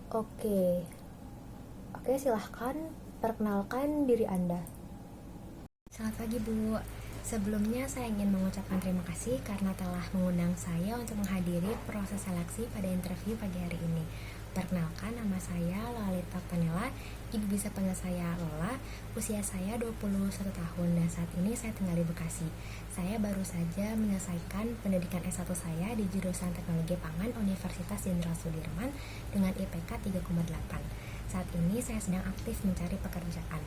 Oke, oke, silahkan perkenalkan diri Anda. Selamat pagi Bu. Sebelumnya saya ingin mengucapkan terima kasih karena telah mengundang saya untuk menghadiri proses seleksi pada interview pagi hari ini. Perkenalkan, nama saya Lalita Panela. Ibu bisa panggil saya Lola. Usia saya 21 tahun dan saat ini saya tinggal di Bekasi. Saya baru saja menyelesaikan pendidikan S1 saya di jurusan Teknologi Pangan Universitas Jenderal Sudirman dengan IPK 3,8. Saat ini saya sedang aktif mencari pekerjaan.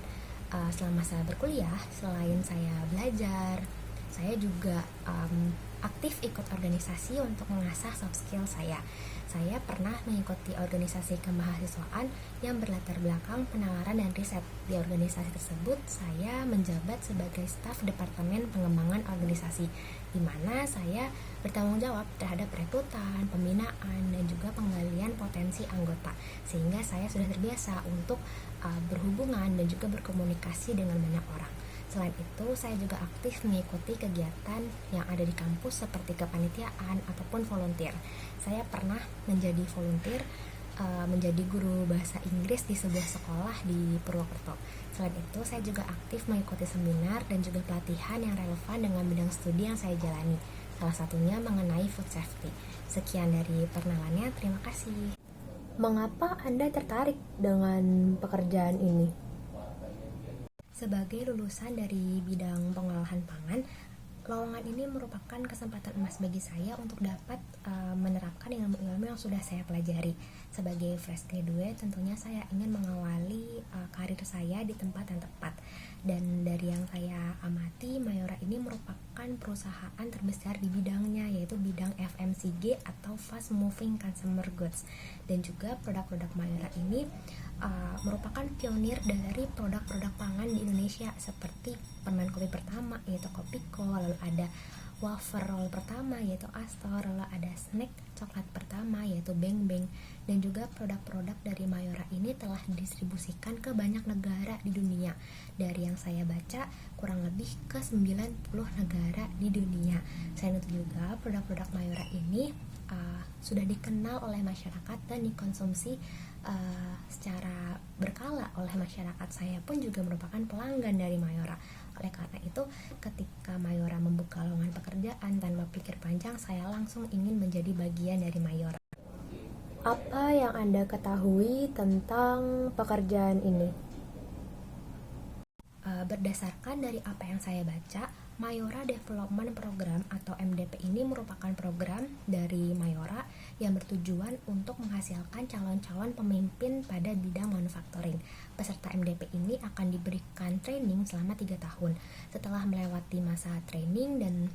Selama saya berkuliah, selain saya belajar, saya juga aktif ikut organisasi untuk mengasah soft skill saya. Saya pernah mengikuti organisasi kemahasiswaan yang berlatar belakang penalaran dan riset. Di organisasi tersebut, saya menjabat sebagai staf Departemen Pengembangan Organisasi, di mana saya bertanggung jawab terhadap rekrutan, pembinaan, dan juga penggalian potensi anggota. Sehingga saya sudah terbiasa untuk berhubungan dan juga berkomunikasi dengan banyak orang. Selain itu, saya juga aktif mengikuti kegiatan yang ada di kampus seperti kepanitiaan ataupun volunteer. Saya pernah menjadi volunteer menjadi guru bahasa Inggris di sebuah sekolah di Purwokerto. Selain itu, saya juga aktif mengikuti seminar dan juga pelatihan yang relevan dengan bidang studi yang saya jalani. Salah satunya mengenai food safety. Sekian dari perkenalannya, terima kasih. Mengapa Anda tertarik dengan pekerjaan ini? Sebagai lulusan dari bidang pengolahan pangan, lowongan ini merupakan kesempatan emas bagi saya untuk dapat menerapkan ilmu-ilmu yang sudah saya pelajari. Sebagai fresh graduate, tentunya saya ingin mengawali karir saya di tempat yang tepat. Dan dari yang saya amati, Mayora ini merupakan perusahaan terbesar di bidangnya, yaitu bidang FMCG atau Fast Moving Consumer Goods. Dan juga produk-produk Mayora ini merupakan pionir dari produk-produk pangan di Indonesia, seperti permen kopi pertama yaitu Kopiko, lalu ada wafer roll pertama yaitu Astor, lalu ada snack coklat pertama yaitu Beng Beng. Dan juga produk-produk dari Mayora ini telah didistribusikan ke banyak negara di dunia. Dari yang saya baca, kurang lebih ke 90 negara di dunia. Selain itu juga produk-produk Mayora ini sudah dikenal oleh masyarakat dan dikonsumsi secara berkala oleh masyarakat. Saya pun juga merupakan pelanggan dari Mayora. Oleh karena itu, ketika Mayora membuka lowongan pekerjaan, tanpa pikir panjang saya langsung ingin menjadi bagian dari Mayora. Apa yang Anda ketahui tentang pekerjaan ini? Berdasarkan dari apa yang saya baca, Mayora Development Program atau MDP ini merupakan program dari Mayora yang bertujuan untuk menghasilkan calon-calon pemimpin pada bidang manufacturing. Peserta MDP ini akan diberikan training selama 3 tahun. Setelah melewati masa training dan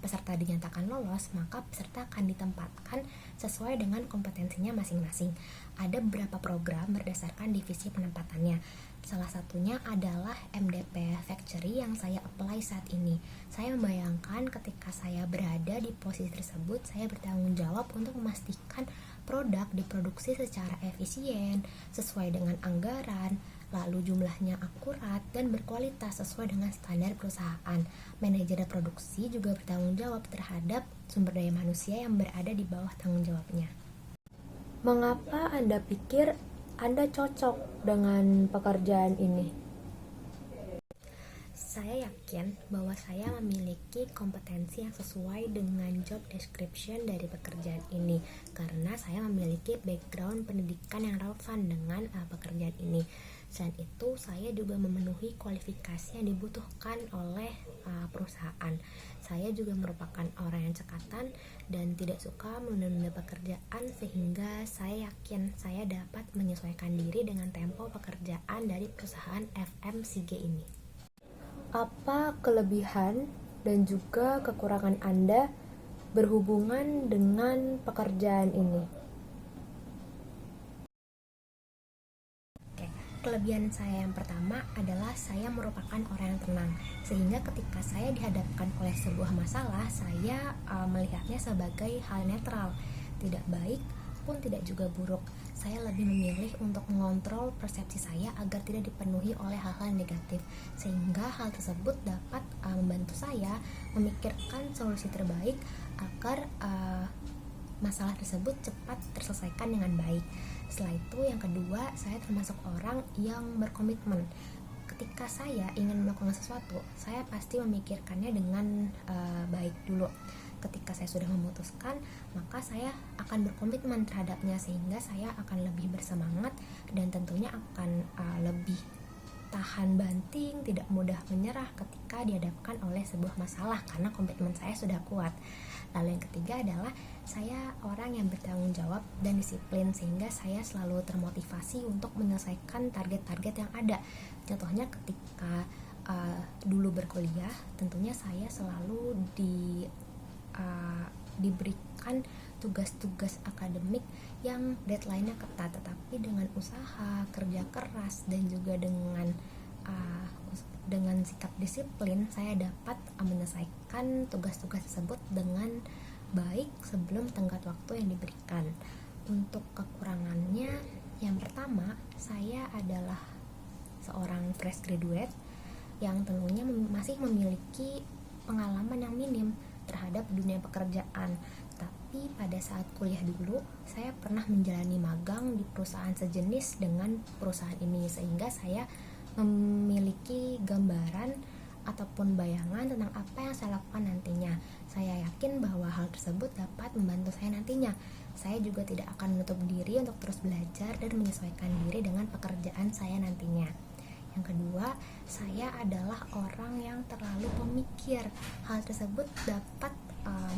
peserta dinyatakan lolos, maka peserta akan ditempatkan sesuai dengan kompetensinya masing-masing. Ada beberapa program berdasarkan divisi penempatannya. Salah satunya adalah MDP Factory yang saya apply saat ini. Saya membayangkan ketika saya berada di posisi tersebut, saya bertanggung jawab untuk memastikan produk diproduksi secara efisien, sesuai dengan anggaran, lalu jumlahnya akurat dan berkualitas sesuai dengan standar perusahaan. Manajer produksi juga bertanggung jawab terhadap sumber daya manusia yang berada di bawah tanggung jawabnya. Mengapa Anda pikir Anda cocok dengan pekerjaan ini? Saya yakin bahwa saya memiliki kompetensi yang sesuai dengan job description dari pekerjaan ini karena saya memiliki background pendidikan yang relevan dengan pekerjaan ini. Selain itu, saya juga memenuhi kualifikasi yang dibutuhkan oleh perusahaan. Saya juga merupakan orang yang cekatan dan tidak suka menunda-nunda pekerjaan, sehingga saya yakin saya dapat menyesuaikan diri dengan tempo pekerjaan dari perusahaan FMCG ini. Apa kelebihan dan juga kekurangan Anda berhubungan dengan pekerjaan ini? Kelebihan saya yang pertama adalah saya merupakan orang yang tenang, sehingga ketika saya dihadapkan oleh sebuah masalah, saya melihatnya sebagai hal netral, tidak baik pun tidak juga buruk. Saya lebih memilih untuk mengontrol persepsi saya agar tidak dipenuhi oleh hal-hal negatif, sehingga hal tersebut dapat membantu saya memikirkan solusi terbaik agar masalah tersebut cepat terselesaikan dengan baik. Setelah itu yang kedua, saya termasuk orang yang berkomitmen. Ketika saya ingin melakukan sesuatu, saya pasti memikirkannya dengan baik dulu. Ketika saya sudah memutuskan, maka saya akan berkomitmen terhadapnya, sehingga saya akan lebih bersemangat dan tentunya akan lebih tahan banting, tidak mudah menyerah ketika dihadapkan oleh sebuah masalah karena komitmen saya sudah kuat. Lalu yang ketiga adalah saya orang yang bertanggung jawab dan disiplin, sehingga saya selalu termotivasi untuk menyelesaikan target-target yang ada. Contohnya ketika dulu berkuliah, tentunya saya selalu diberikan tugas-tugas akademik yang deadline-nya ketat, tetapi dengan usaha, kerja keras, dan juga dengan sikap disiplin, saya dapat menyelesaikan tugas-tugas tersebut dengan baik sebelum tenggat waktu yang diberikan. Untuk kekurangannya, yang pertama, saya adalah seorang fresh graduate yang tentunya masih memiliki pengalaman yang minim terhadap dunia pekerjaan. Tapi pada saat kuliah dulu, saya pernah menjalani magang di perusahaan sejenis dengan perusahaan ini, sehingga saya memiliki gambaran ataupun bayangan tentang apa yang saya lakukan nantinya. Saya yakin bahwa hal tersebut dapat membantu saya nantinya. Saya juga tidak akan menutup diri untuk terus belajar dan menyesuaikan diri dengan pekerjaan saya nantinya. Yang kedua, saya adalah orang yang terlalu pemikir. Hal tersebut dapat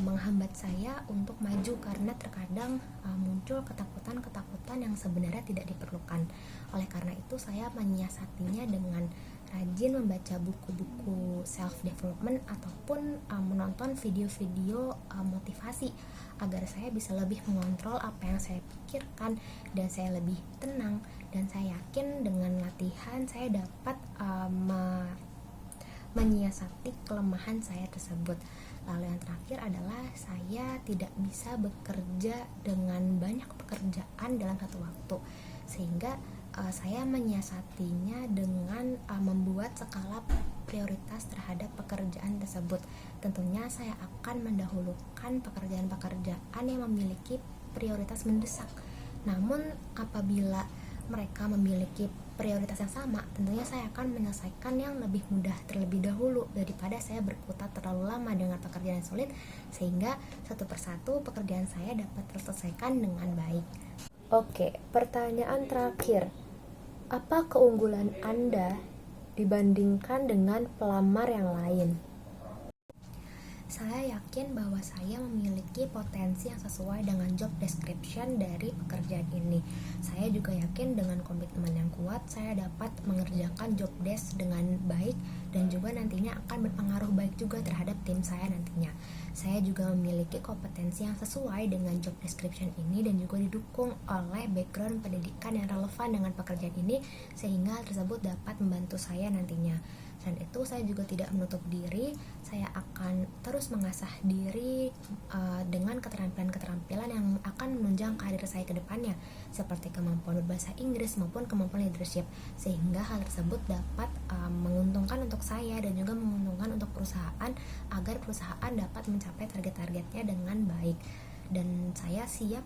menghambat saya untuk maju karena terkadang muncul ketakutan-ketakutan yang sebenarnya tidak diperlukan. Oleh karena itu, saya menyiasatinya dengan rajin membaca buku-buku self development ataupun menonton video-video motivasi agar saya bisa lebih mengontrol apa yang saya pikirkan dan saya lebih tenang. Dan saya yakin dengan latihan saya dapat menyiasati kelemahan saya tersebut. Lalu yang terakhir adalah saya tidak bisa bekerja dengan banyak pekerjaan dalam satu waktu, sehingga saya menyiasatinya dengan membuat skala prioritas terhadap pekerjaan tersebut. Tentunya saya akan mendahulukan pekerjaan-pekerjaan yang memiliki prioritas mendesak. Namun apabila mereka memiliki prioritas yang sama, tentunya saya akan menyelesaikan yang lebih mudah terlebih dahulu daripada saya berkutat terlalu lama dengan pekerjaan yang sulit, sehingga satu persatu pekerjaan saya dapat terselesaikan dengan baik. Oke, pertanyaan terakhir. Apa keunggulan Anda dibandingkan dengan pelamar yang lain? Saya yakin bahwa saya memiliki potensi yang sesuai dengan job description dari pekerjaan ini. Saya juga yakin dengan komitmen yang kuat, saya dapat mengerjakan job desk dengan baik dan juga nantinya akan berpengaruh baik juga terhadap tim saya nantinya. Saya juga memiliki kompetensi yang sesuai dengan job description ini dan juga didukung oleh background pendidikan yang relevan dengan pekerjaan ini, sehingga hal tersebut dapat membantu saya nantinya. Dan itu saya juga tidak menutup diri, saya akan terus mengasah diri dengan keterampilan-keterampilan yang akan menunjang karir saya ke depannya, seperti kemampuan berbahasa Inggris maupun kemampuan leadership, sehingga hal tersebut dapat menguntungkan untuk saya dan juga menguntungkan untuk perusahaan, agar perusahaan dapat mencapai target-targetnya dengan baik. Dan saya siap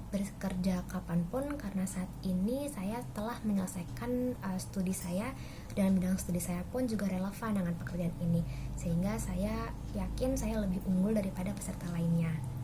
bekerja kapanpun karena saat ini saya telah menyelesaikan studi saya, dan bidang studi saya pun juga relevan dengan pekerjaan ini, sehingga saya yakin saya lebih unggul daripada peserta lainnya.